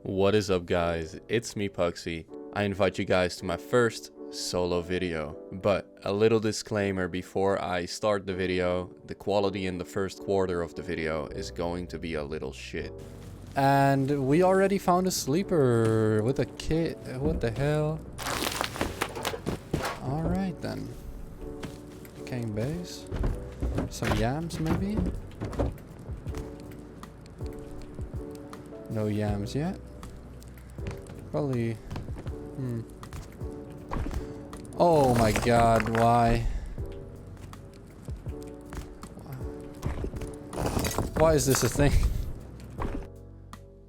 What is up, guys? It's me, Puxy. I invite you guys to my first solo video. But a little disclaimer before I start the video: the quality in the first quarter of the video is going to be a little shit. And we already found a sleeper with a kit. What the hell? Alright then. Cane base. Some yams maybe? No yams yet. Probably. Oh my god, why? Why is this a thing?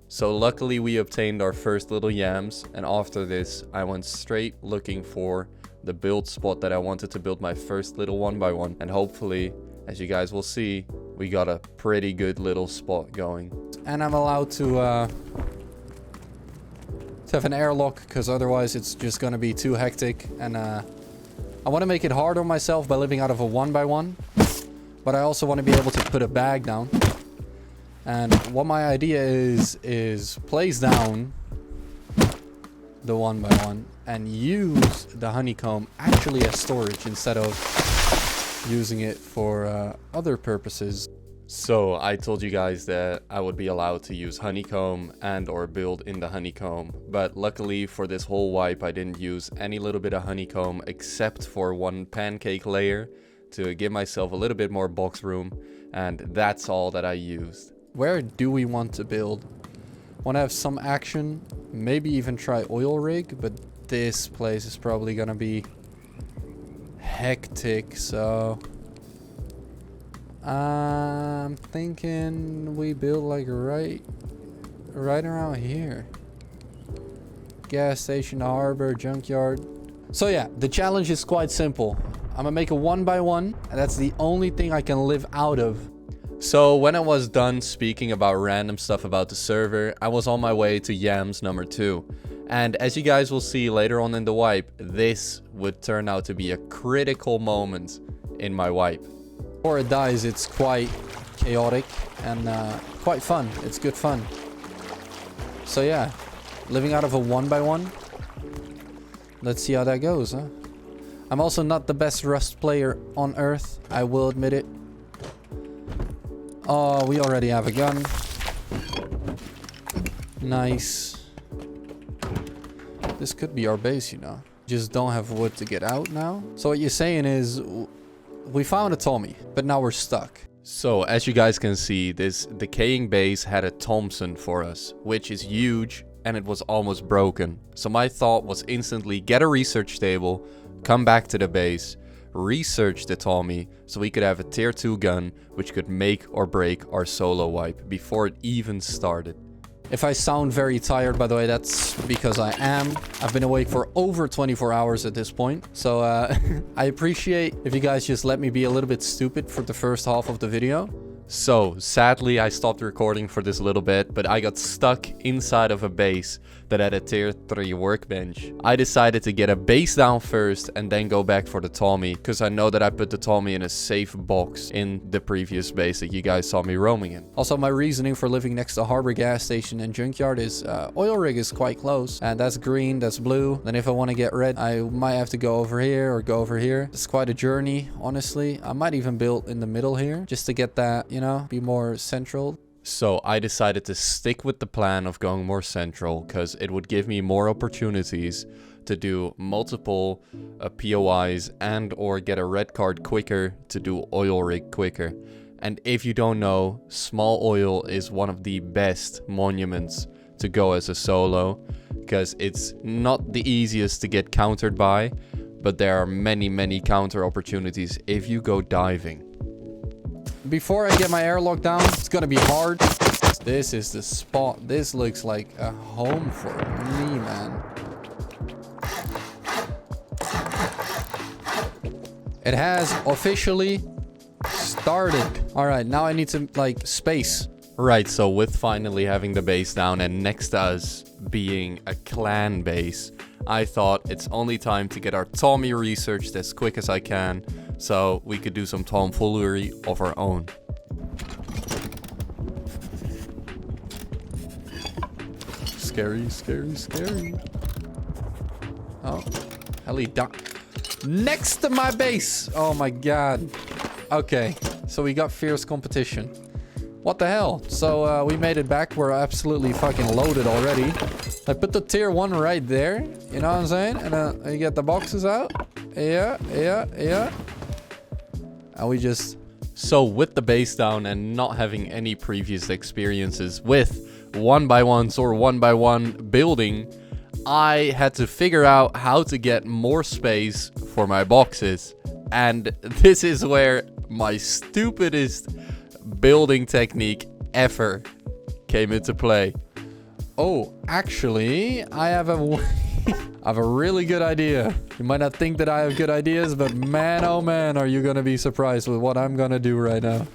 So luckily we obtained our first little yams, and after this I went straight looking for the build spot that I wanted to build my first little 1x1, and hopefully, as you guys will see, we got a pretty good little spot going. And I'm allowed to have an airlock, because otherwise it's just gonna be too hectic, and I want to make it hard on myself by living out of a 1x1, but I also want to be able to put a bag down. And what my idea is place down the 1x1 and use the honeycomb actually as storage instead of using it for other purposes. So I told you guys that I would be allowed to use honeycomb and or build in the honeycomb, but luckily for this whole wipe I didn't use any little bit of honeycomb except for one pancake layer to give myself a little bit more box room, and that's all that I used. Where do we want to build? Want to have some action, maybe even try oil rig, but this place is probably gonna be hectic, so I'm thinking we build like right around here. Gas station, harbor, junkyard. So yeah, the challenge is quite simple. I'm gonna make a 1x1, and that's the only thing I can live out of. So when I was done speaking about random stuff about the server, I was on my way to yams number 2. And as you guys will see later on in the wipe, this would turn out to be a critical moment in my wipe. Before it dies, it's quite chaotic and quite fun. It's good fun. So yeah, living out of a 1x1. Let's see how that goes, huh? I'm also not the best Rust player on Earth, I will admit it. Oh, we already have a gun. Nice. This could be our base, you know. Just don't have wood to get out now. So what you're saying is we found a Tommy, but now we're stuck. So as you guys can see, this decaying base had a Thompson for us, which is huge, and it was almost broken. So my thought was instantly get a research table, come back to the base, research the Tommy, so we could have a tier 2 gun, which could make or break our solo wipe before it even started. If I sound very tired, by the way, that's because I am. I've been awake for over 24 hours at this point. So I appreciate if you guys just let me be a little bit stupid for the first half of the video. So sadly I stopped recording for this little bit, but I got stuck inside of a base that had a tier 3 workbench. I decided to get a base down first and then go back for the Tommy, because I know that I put the Tommy in a safe box in the previous base that you guys saw me roaming in. Also, my reasoning for living next to harbor, gas station and junkyard is oil rig is quite close, and that's green, that's blue. Then if I want to get red, I might have to go over here or go over here. It's quite a journey, honestly. I might even build in the middle here just to get that, you know, be more central. So I decided to stick with the plan of going more central, because it would give me more opportunities to do multiple POIs and or get a red card quicker to do oil rig quicker. And if you don't know, small oil is one of the best monuments to go as a solo, because it's not the easiest to get countered by, but there are many counter opportunities if you go diving. Before I get my airlock down, it's gonna be hard. This is the spot. This looks like a home for me, man. It has officially started. All right, now I need to like space. Right, so with finally having the base down and next to us being a clan base, I thought it's only time to get our Tommy researched as quick as I can, so we could do some tomfoolery of our own. scary, scary, scary. Oh, heli down next to my base. Oh my god. Okay, so we got fierce competition. What the hell? So we made it back. We're absolutely fucking loaded already. I put the tier 1 right there. You know what I'm saying? And you get the boxes out. Yeah. And we just... So with the base down and not having any previous experiences with 1x1s or 1x1 building, I had to figure out how to get more space for my boxes. And this is where my stupidest building technique ever came into play. Oh, actually, I have a really good idea. You might not think that I have good ideas, but man, oh man, are you gonna be surprised with what I'm gonna do right now.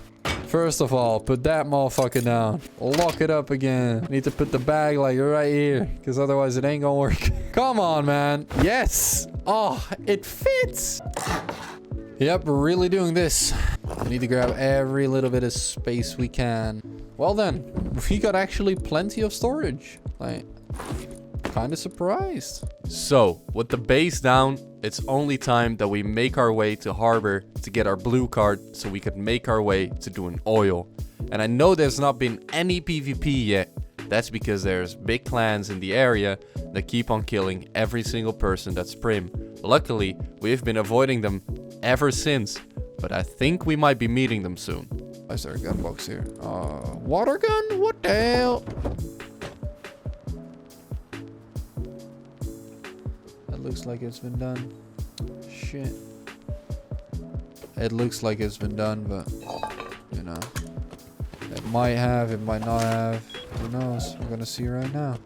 First of all, put that motherfucker down. Lock it up again. Need to put the bag like right here, because otherwise it ain't gonna work. Come on, man. Yes. Oh, it fits. Yep, we're really doing this. We need to grab every little bit of space we can. Well then, we got actually plenty of storage. Like, kind of surprised. So, with the base down, it's only time that we make our way to harbor to get our blue card so we could make our way to doing oil. And I know there's not been any PvP yet. That's because there's big clans in the area that keep on killing every single person that's prim. Luckily, we've been avoiding them ever since, but I think we might be meeting them soon. Why is there a gun box here? Water gun? What the hell? That looks like it's been done. Shit. It looks like it's been done, but, you know. It might have, it might not have. Who knows? We're gonna see right now.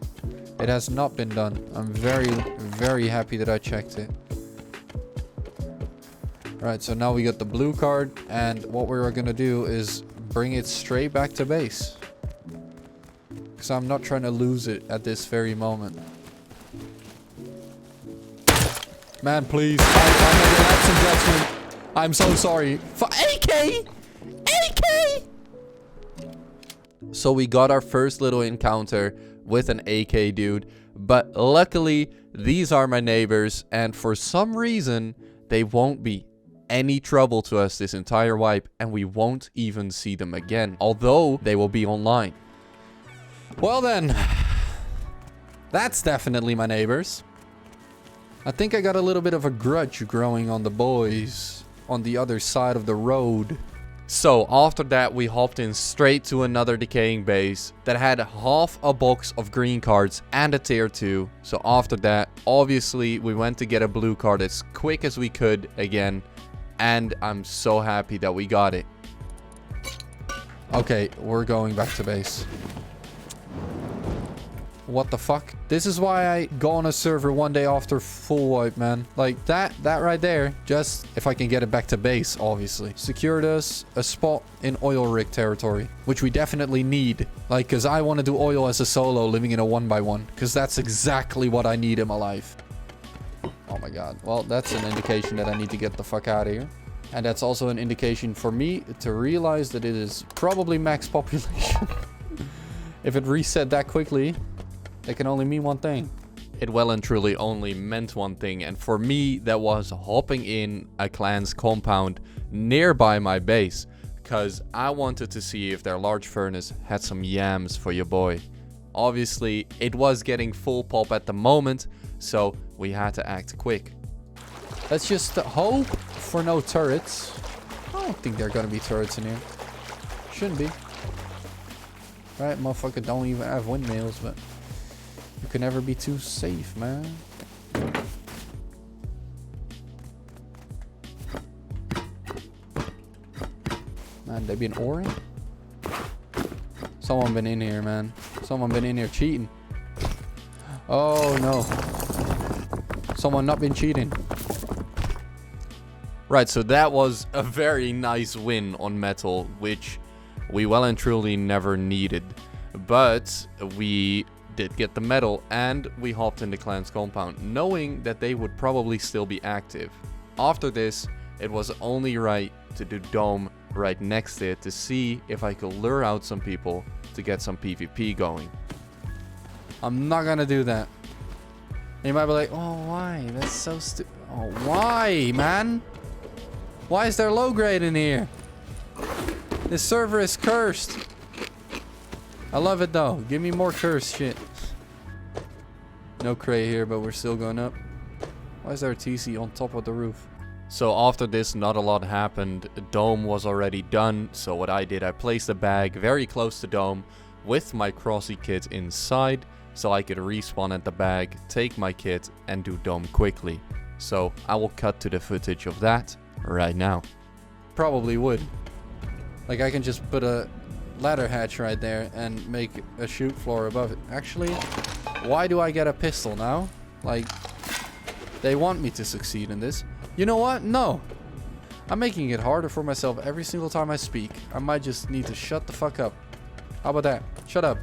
It has not been done. I'm very, very happy that I checked it. Right, so now we got the blue card, and what we're gonna do is bring it straight back to base. Because I'm not trying to lose it at this very moment. Man, please. I made an absent judgment. I'm so sorry. For AK! AK! So we got our first little encounter with an AK dude. But luckily, these are my neighbors. And for some reason, they won't be any trouble to us this entire wipe. And we won't even see them again. Although, they will be online. Well then. That's definitely my neighbors. I think I got a little bit of a grudge growing on the boys on the other side of the road. So after that, we hopped in straight to another decaying base that had half a box of green cards and a tier 2. So after that, obviously we went to get a blue card as quick as we could again. And I'm so happy that we got it. Okay, we're going back to base. What the fuck? This is why I go on a server one day after full wipe, man. Like that right there. Just if I can get it back to base, obviously. Secured us a spot in oil rig territory, which we definitely need. Like, because I want to do oil as a solo living in a 1x1. Because that's exactly what I need in my life. Oh my god. Well, that's an indication that I need to get the fuck out of here. And that's also an indication for me to realize that it is probably max population. If it reset that quickly, it can only mean one thing. It well and truly only meant one thing, and for me that was hopping in a clan's compound nearby my base, because I wanted to see if their large furnace had some yams for your boy. Obviously it was getting full pop at the moment, so we had to act quick. Let's just hope for no turrets. I don't think there are gonna be turrets in here. Shouldn't be. Right, motherfucker don't even have windmills, but you can never be too safe, man. Man, they been oring? Someone been in here, man. Someone been in here cheating. Oh, no. Someone not been cheating. Right, so that was a very nice win on metal, which we well and truly never needed. But we did get the medal, and we hopped in the clan's compound, knowing that they would probably still be active. After this, it was only right to do dome right next to it to see if I could lure out some people to get some PvP going. I'm not gonna do that. And you might be like, oh, why? That's so stupid. Oh, why, man? Why is there low grade in here? This server is cursed. I love it though. Give me more cursed shit. No crate here, but we're still going up. Why is there a TC on top of the roof? So after this, not a lot happened. Dome was already done. So what I did, I placed a bag very close to Dome with my Crossy kit inside, so I could respawn at the bag, take my kit, and do Dome quickly. So I will cut to the footage of that right now. Probably would. Like, I can just put a ladder hatch right there and make a shoot floor above it. Actually, why do I get a pistol now? Like, they want me to succeed in this. You know what? No. I'm making it harder for myself every single time I speak. I might just need to shut the fuck up. How about that? Shut up.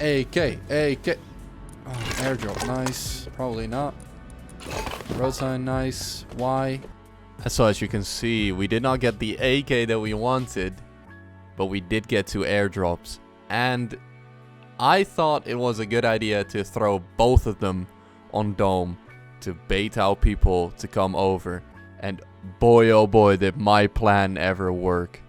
AK. AK. Oh, airdrop. Nice. Probably not. Road sign. Nice. Why? So as you can see, we did not get the AK that we wanted, but we did get 2 airdrops. And I thought it was a good idea to throw both of them on Dome to bait out people to come over. And boy, oh boy, did my plan ever work.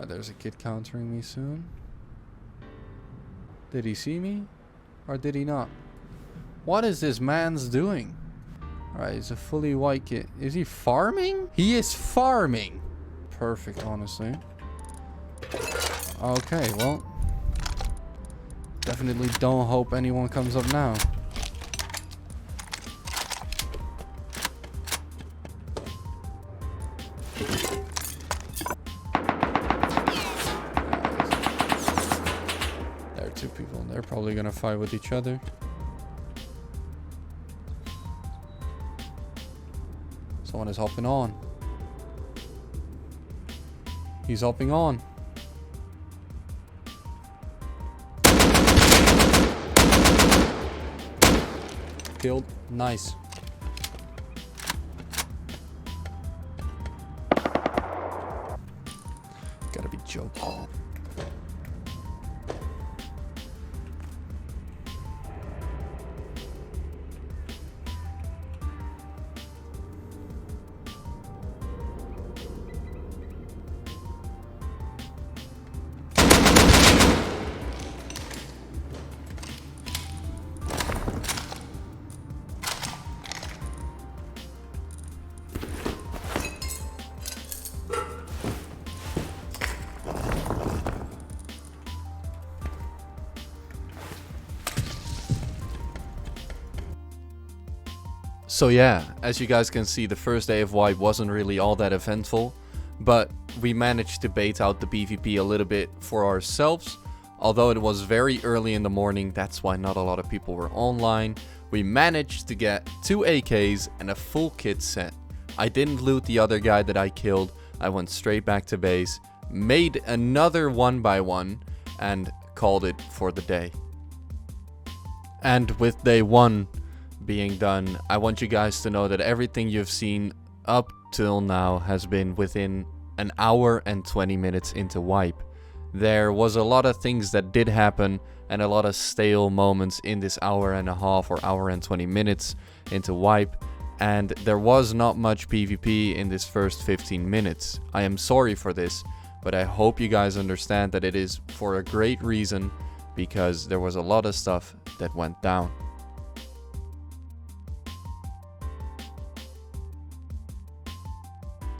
There's a kid countering me soon. Did he see me? Or did he not? What is this man's doing? Alright, he's a fully white kid. Is he farming? He is farming! Perfect, honestly. Okay, well. Definitely don't hope anyone comes up now. There are 2 people. They're probably gonna fight with each other. Someone is hopping on. He's hopping on. Killed. Nice. Gotta be joking. So yeah, as you guys can see, the first day of Wipe wasn't really all that eventful, but we managed to bait out the PvP a little bit for ourselves. Although it was very early in the morning, that's why not a lot of people were online. We managed to get 2 AKs and a full kit set. I didn't loot the other guy that I killed. I went straight back to base, made another 1x1, and called it for the day. And with day 1 being done, I want you guys to know that everything you've seen up till now has been within an hour and 20 minutes into Wipe. There was a lot of things that did happen and a lot of stale moments in this hour and a half or hour and 20 minutes into Wipe, and there was not much PvP in this first 15 minutes. I am sorry for this, but I hope you guys understand that it is for a great reason, because there was a lot of stuff that went down.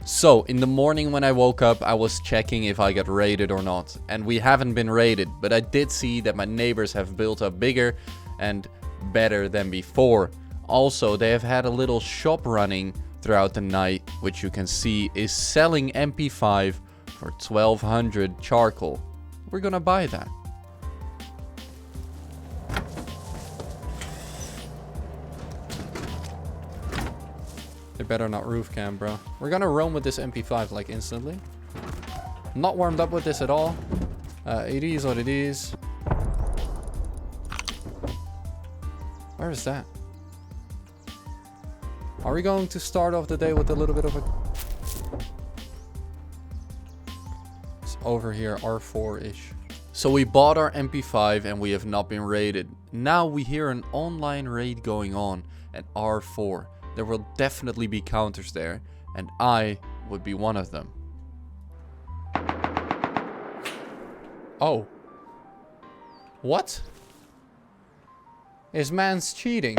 So, in the morning when I woke up, I was checking if I got raided or not. And we haven't been raided, but I did see that my neighbors have built up bigger and better than before. Also, they have had a little shop running throughout the night, which you can see is selling MP5 for 1200 charcoal. We're gonna buy that. They better not roof cam, bro. We're gonna roam with this MP5 like instantly. Not warmed up with this at all. It is what it is. Where is that? Are we going to start off the day with a little bit of a... It's over here, R4-ish. So we bought our MP5 and we have not been raided. Now we hear an online raid going on at R4. There will definitely be counters there, and I would be one of them. Oh. What? This man's cheating.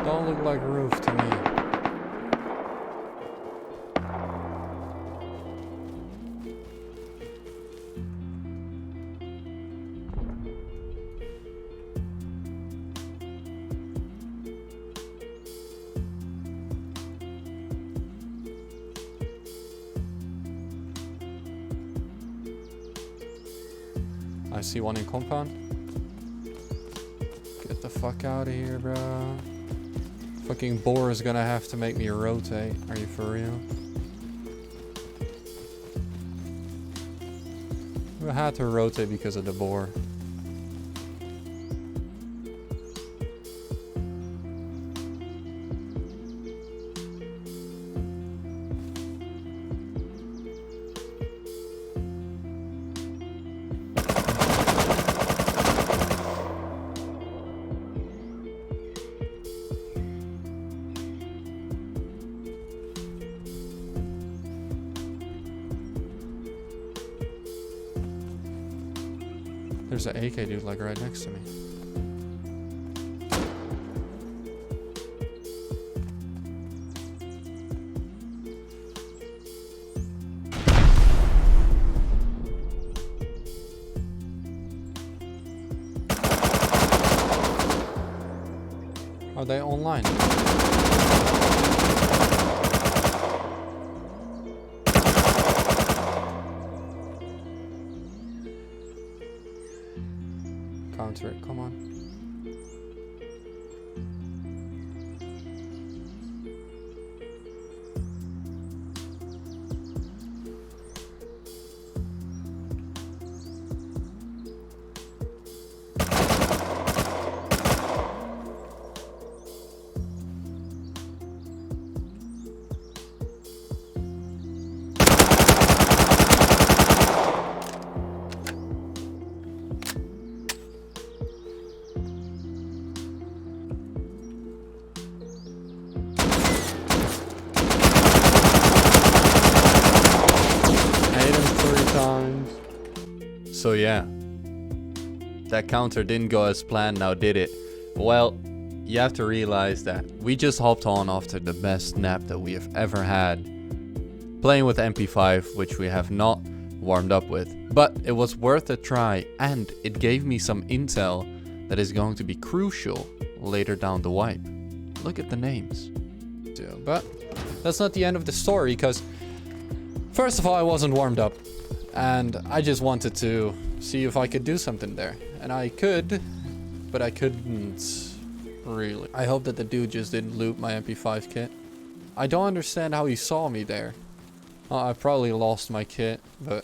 Don't look like roof to me. I see one in compound. Get the fuck out of here, bro. Fucking boar is gonna have to make me rotate. Are you for real? We had to rotate because of the boar. There's an AK dude like right next to me. Are they online? Counter it, come on. So yeah, that counter didn't go as planned now, did it? Well, you have to realize that we just hopped on after the best nap that we have ever had, playing with MP5, which we have not warmed up with. But it was worth a try, and it gave me some intel that is going to be crucial later down the wipe. Look at the names. But that's not the end of the story, because first of all, I wasn't warmed up. And I just wanted to see if I could do something there. And I could, but I couldn't really. I hope that the dude just didn't loot my MP5 kit. I don't understand how he saw me there. I probably lost my kit, but...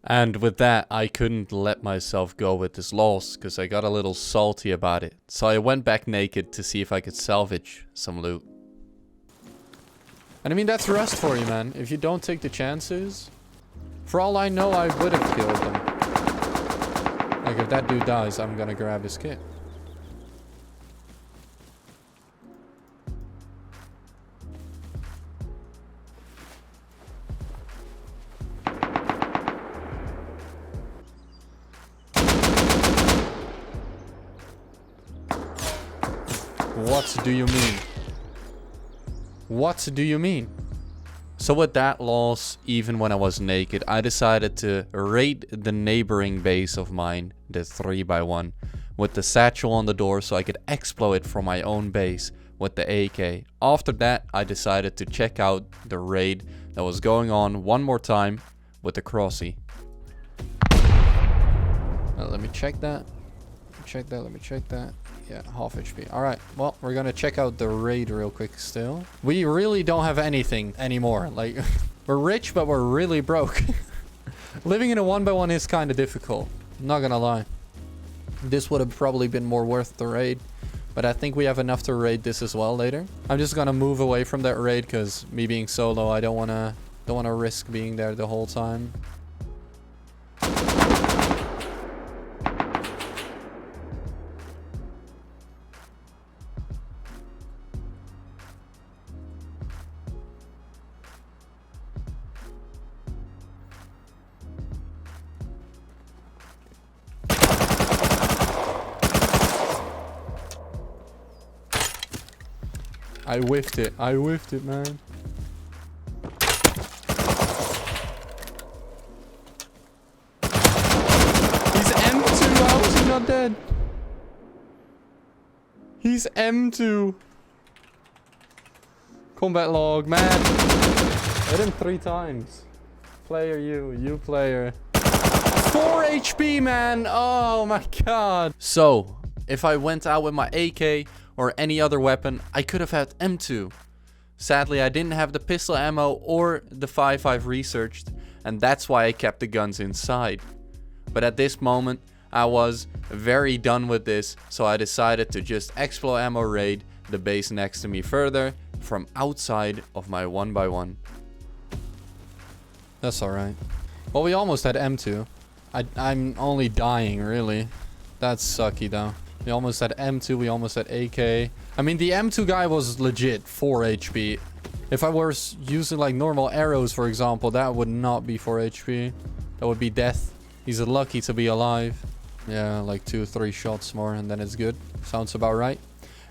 And with that, I couldn't let myself go with this loss, because I got a little salty about it. So I went back naked to see if I could salvage some loot. And I mean, that's Rust for you, man. If you don't take the chances... For all I know, I would have killed him. Like, if that dude dies, I'm gonna grab his kit. What do you mean? What do you mean? So with that loss, even when I was naked, I decided to raid the neighboring base of mine, the 3x1, with the satchel on the door so I could exploit from my own base with the AK. After that, I decided to check out the raid that was going on one more time with the Crossy. Let me check that. Let me check that. Yeah, half HP. Alright, well, we're gonna check out the raid real quick still. We really don't have anything anymore. Like, We're rich, but we're really broke. Living in a 1x1 is kind of difficult. I'm not gonna lie. This would have probably been more worth the raid. But I think we have enough to raid this as well later. I'm just gonna move away from that raid because me being solo, I don't wanna risk being there the whole time. I whiffed it. I whiffed it, man. He's M2. How is he not dead? He's M2. Combat log, man. Hit him 3 times. Player you player. 4 HP, man. Oh my god. So, if I went out with my AK or any other weapon, I could have had M2. Sadly, I didn't have the pistol ammo or the 5.5 researched, and that's why I kept the guns inside. But at this moment, I was very done with this, so I decided to just Explo Ammo raid the base next to me further from outside of my 1x1. That's alright. Well, we almost had M2. I'm only dying, really. That's sucky, though. We almost had M2, we almost had AK. I mean, the M2 guy was legit 4 HP. If I was using like normal arrows, for example, that would not be 4 HP. That would be death. He's lucky to be alive. Yeah, like 2-3 shots more and then it's good. Sounds about right.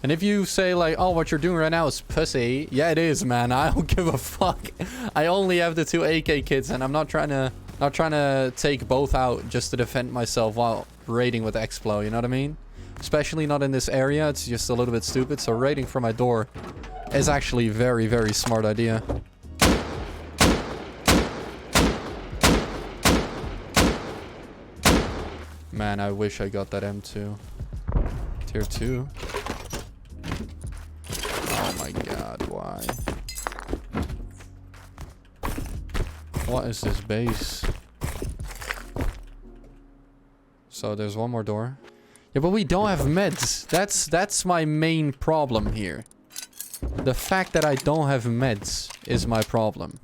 And if you say like, oh, what you're doing right now is pussy. Yeah, it is, man. I don't give a fuck. I only have the 2 AK kits and I'm not trying to take both out just to defend myself while raiding with Explo, you know what I mean? Especially not in this area, it's just a little bit stupid. So raiding from my door is actually a very, very smart idea. Man, I wish I got that M2. Tier 2. Oh my god, why? What is this base? So there's one more door. Yeah, but we don't have meds. That's my main problem here. The fact that I don't have meds is my problem.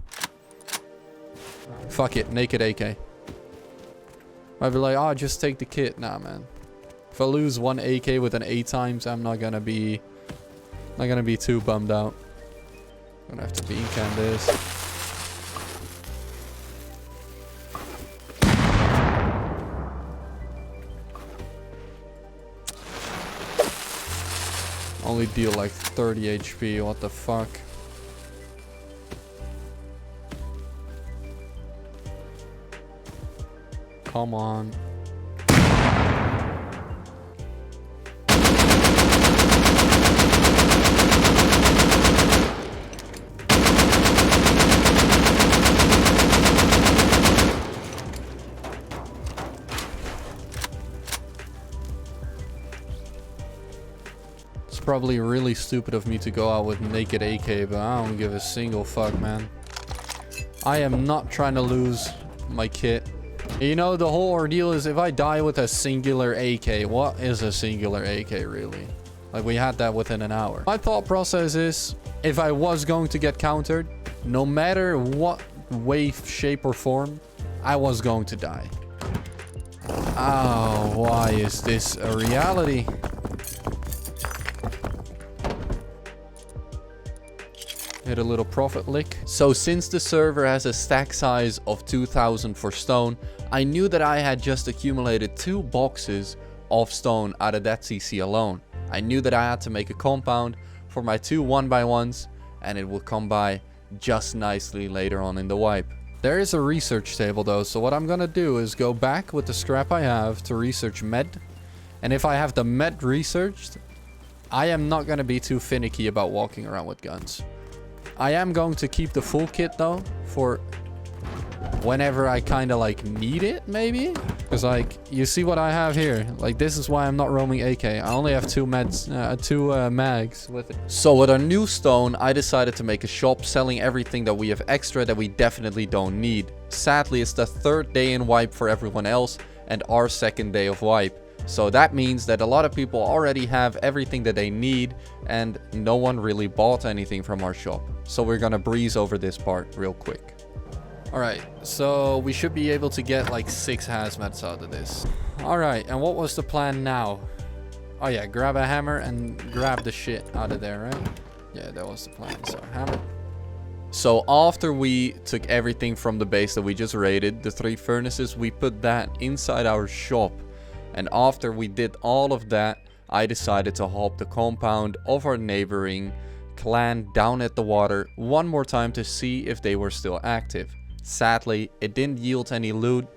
Fuck it, naked AK. I'd be like, oh, just take the kit. Nah, man. If I lose 1 AK with an 8 times, I'm not gonna be too bummed out. I'm gonna have to bean can this. Only deal like 30 HP, what the fuck? Come on. It's probably really stupid of me to go out with naked AK, but I don't give a single fuck, man. I am not trying to lose my kit. You know, the whole ordeal is if I die with a singular AK, what is a singular AK really? Like, we had that within an hour. My thought process is, if I was going to get countered, no matter what way, shape, or form, I was going to die. Oh, why is this a reality? Hit a little profit lick. So since the server has a stack size of 2000 for stone, I knew that I had just accumulated 2 boxes of stone out of that CC alone. I knew that I had to make a compound for my 2 1x1s, and it will come by just nicely later on in the wipe. There is a research table though, so what I'm gonna do is go back with the scrap I have to research med. And if I have the med researched, I am not gonna be too finicky about walking around with guns. I am going to keep the full kit though, for whenever I kind of like need it, maybe. Because, like, you see what I have here? Like, this is why I'm not roaming AK. I only have two mags with it. So, with our new stone, I decided to make a shop selling everything that we have extra that we definitely don't need. Sadly, it's the third day in wipe for everyone else and our second day of wipe. So that means that a lot of people already have everything that they need and no one really bought anything from our shop. So we're gonna breeze over this part real quick. Alright, so we should be able to get like 6 hazmats out of this. Alright, and what was the plan now? Oh yeah, grab a hammer and grab the shit out of there, right? Yeah, that was the plan. So hammer. So after we took everything from the base that we just raided, the 3 furnaces, we put that inside our shop. And after we did all of that, I decided to hop the compound of our neighboring clan down at the water one more time to see if they were still active. Sadly, it didn't yield any loot,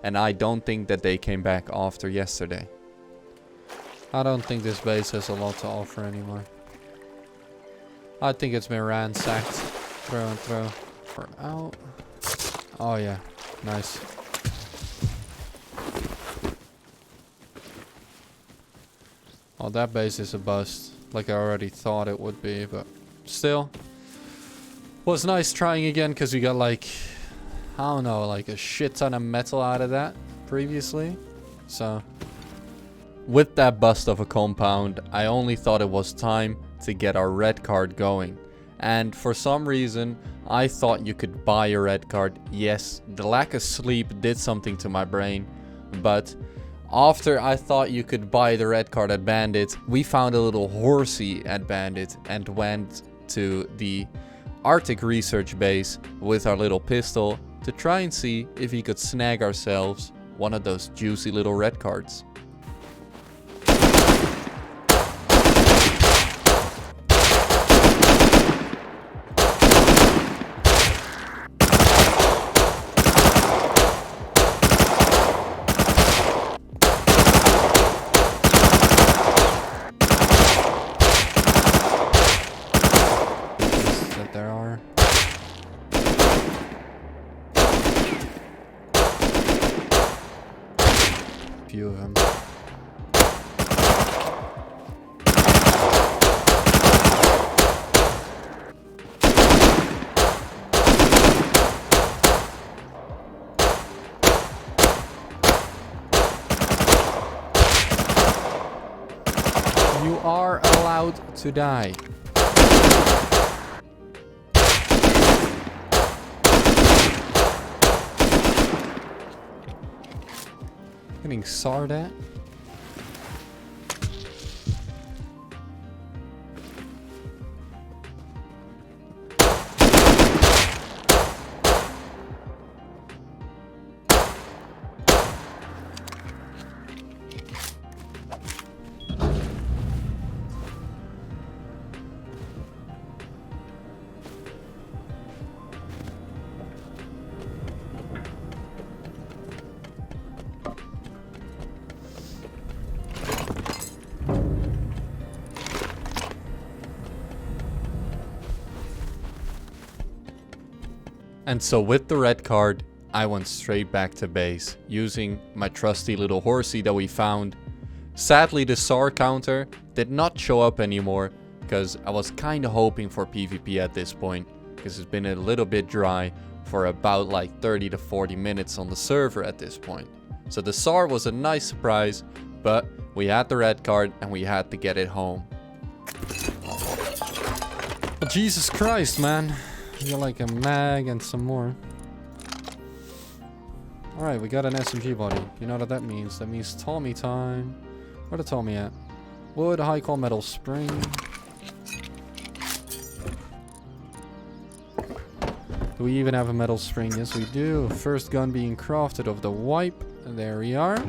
and I don't think that they came back after yesterday. I don't think this base has a lot to offer anymore. I think it's been ransacked. Throw and throw. We're out. Oh yeah, nice. Oh, that base is a bust. Like I already thought it would be, but still. Was nice trying again because we got like, I don't know, like a shit ton of metal out of that previously. So, with that bust of a compound, I only thought it was time to get our red card going. And for some reason, I thought you could buy a red card. Yes, the lack of sleep did something to my brain, but after I thought you could buy the red card at Bandit, we found a little horsey at Bandit and went to the Arctic research base with our little pistol to try and see if he could snag ourselves one of those juicy little red cards. There are. Few of them. You are allowed to die. Getting SAR'd at. And so with the red card, I went straight back to base, using my trusty little horsey that we found. Sadly, the SAR counter did not show up anymore, because I was kinda hoping for PvP at this point, because it's been a little bit dry for about like 30 to 40 minutes on the server at this point. So the SAR was a nice surprise, but we had the red card and we had to get it home. But Jesus Christ, man. We got like a mag and some more. Alright, we got an SMG body. You know what that means? That means Tommy time. Where the Tommy at? Wood, high qual metal spring. Do we even have a metal spring? Yes, we do. First gun being crafted of the wipe. And there we are.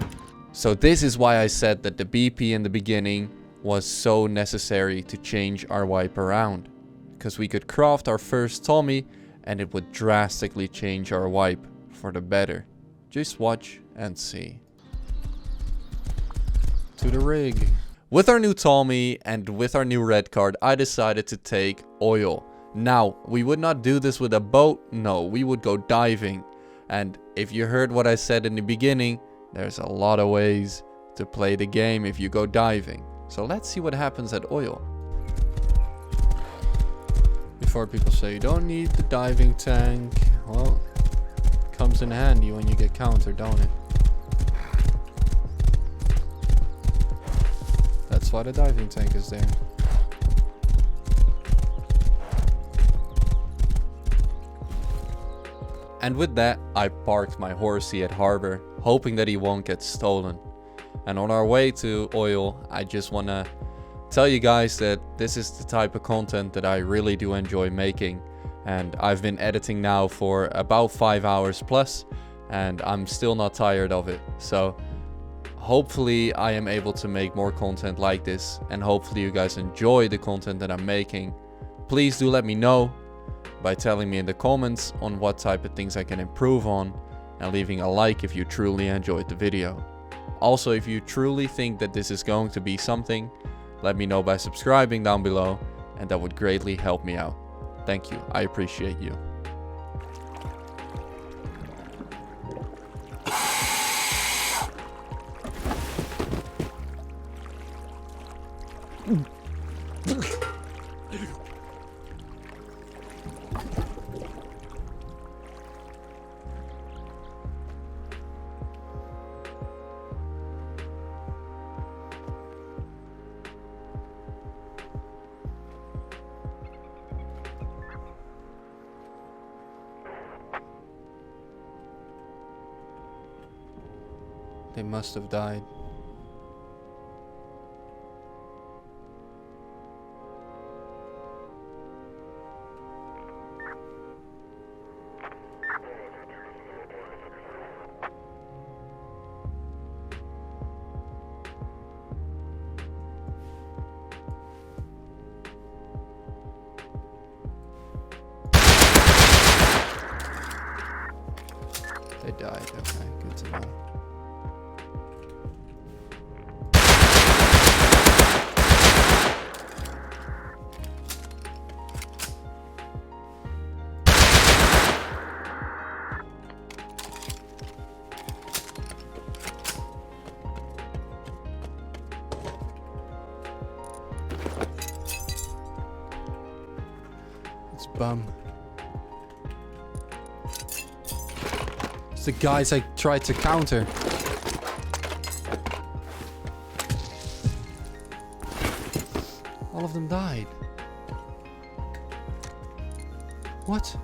So this is why I said that the BP in the beginning was so necessary to change our wipe around. Because we could craft our first Tommy and it would drastically change our wipe for the better. Just watch and see. To the rig. With our new Tommy and with our new red card, I decided to take oil. Now, we would not do this with a boat. No, we would go diving. And if you heard what I said in the beginning, There's a lot of ways to play the game if you go diving. So let's see what happens at oil. Before people say you don't need the diving tank, well, it comes in handy when you get countered, don't it? That's why the diving tank is there. And with that, I parked my horsey at harbor, hoping that he won't get stolen. And on our way to oil, I just want to tell you guys that this is the type of content that I really do enjoy making. And I've been editing now for about 5 hours plus, and I'm still not tired of it. So hopefully I am able to make more content like this, and hopefully you guys enjoy the content that I'm making. Please do let me know by telling me in the comments on what type of things I can improve on, and leaving a like if you truly enjoyed the video. Also, if you truly think that this is going to be something, let me know by subscribing down below, and that would greatly help me out. Thank you, I appreciate you. They must have died. They died, okay, good to know. It's bum. It's the guys I tried to counter. All of them died. What?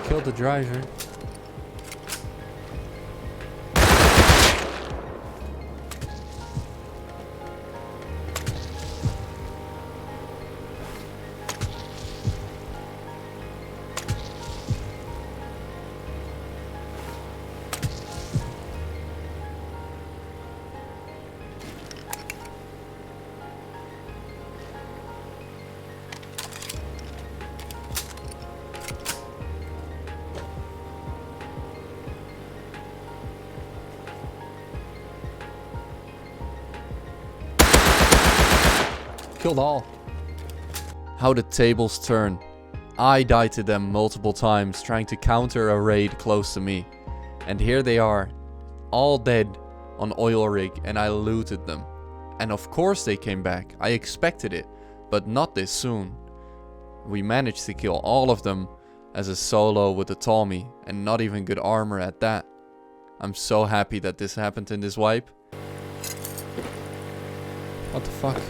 Killed the driver. Killed all. How the tables turn. I died to them multiple times trying to counter a raid close to me. And here they are, all dead on oil rig, and I looted them. And of course they came back. I expected it, but not this soon. We managed to kill all of them as a solo with the Tommy, and not even good armor at that. I'm so happy that this happened in this wipe. What the fuck?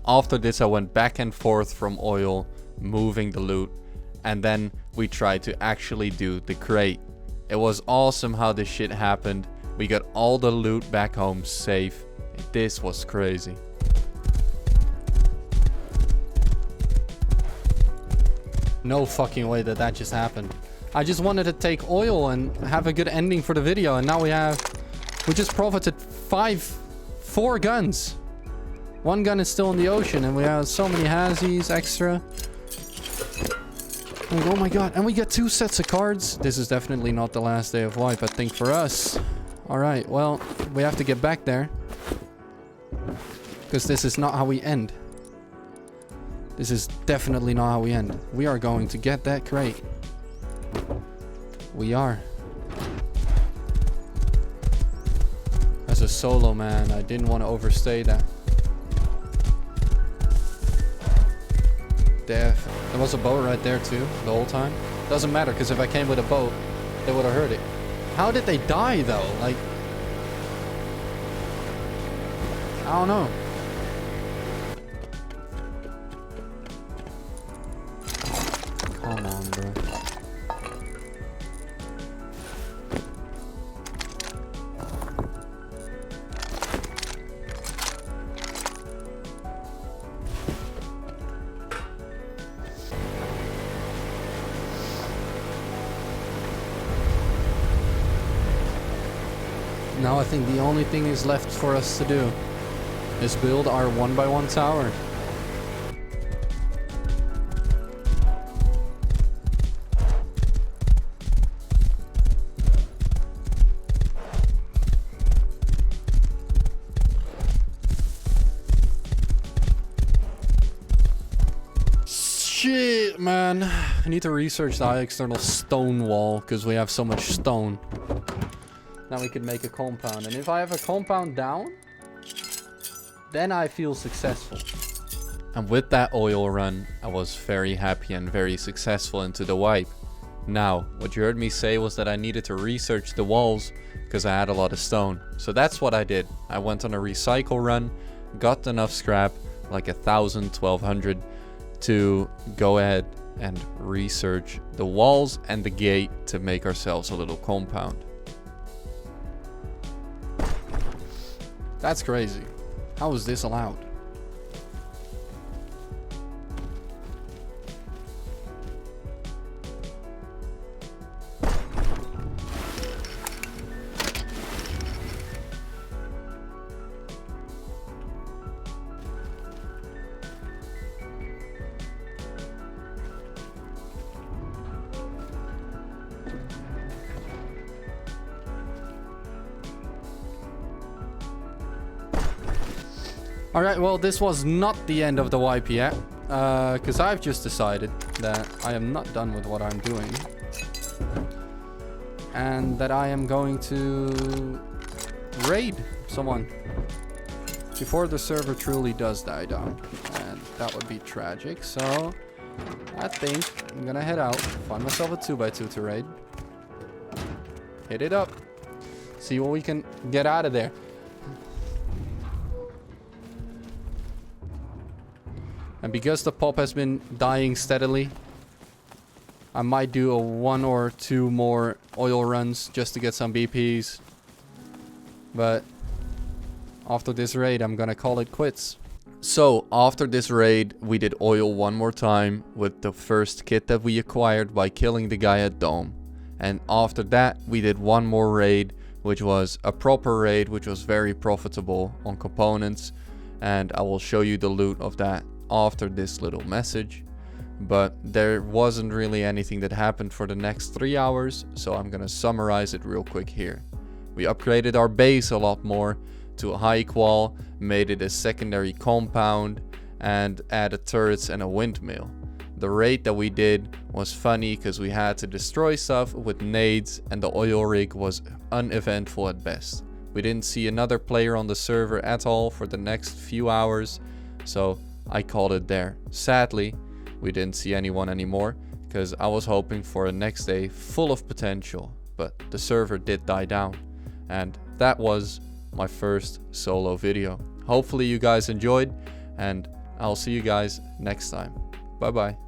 After this, I went back and forth from oil, moving the loot, and then we tried to actually do the crate. It was awesome how this shit happened. We got all the loot back home safe. This was crazy. No fucking way that just happened. I just wanted to take oil and have a good ending for the video, and now we just profited 4 guns. 1 gun is still in the ocean, and we have so many Hazzies extra. Like, oh my god, and we get 2 sets of cards. This is definitely not the last day of wipe, I think, for us. Alright, well, we have to get back there. Because this is not how we end. This is definitely not how we end. We are going to get that crate. We are. As a solo man, I didn't want to overstay that. There was a boat right there too, the whole time. Doesn't matter, because if I came with a boat, they would have heard it. How did they die though? Like, I don't know. Come on, bro. Now I think the only thing is left for us to do is build our 1x1 tower. Shit, man. I need to research the external stone wall because we have so much stone. Now we could make a compound, and if I have a compound down, then I feel successful. And with that oil run, I was very happy and very successful into the wipe. Now, what you heard me say was that I needed to research the walls because I had a lot of stone. So that's what I did. I went on a recycle run, got enough scrap, like 1,000, 1,200, to go ahead and research the walls and the gate to make ourselves a little compound. That's crazy. How is this allowed? Alright, well, this was not the end of the wipe yet, because I've just decided that I am not done with what I'm doing, and that I am going to raid someone before the server truly does die down, and that would be tragic. So I think I'm gonna head out, find myself a 2x2 to raid, hit it up, see what we can get out of there. And because the pop has been dying steadily, I might do a 1 or 2 more oil runs just to get some BPs. But after this raid, I'm gonna call it quits. So after this raid, we did oil 1 more time with the first kit that we acquired by killing the guy at Dome. And after that, we did 1 more raid, which was a proper raid, which was very profitable on components. And I will show you the loot of that after this little message. But there wasn't really anything that happened for the next 3 hours, so I'm gonna summarize it real quick here. We upgraded our base a lot more to a high qual, made it a secondary compound, and added turrets and a windmill. The raid that we did was funny because we had to destroy stuff with nades, and the oil rig was uneventful at best. We didn't see another player on the server at all for the next few hours, so I called it there. Sadly, we didn't see anyone anymore because I was hoping for a next day full of potential, but the server did die down. And that was my first solo video. Hopefully you guys enjoyed, and I'll see you guys next time. Bye bye.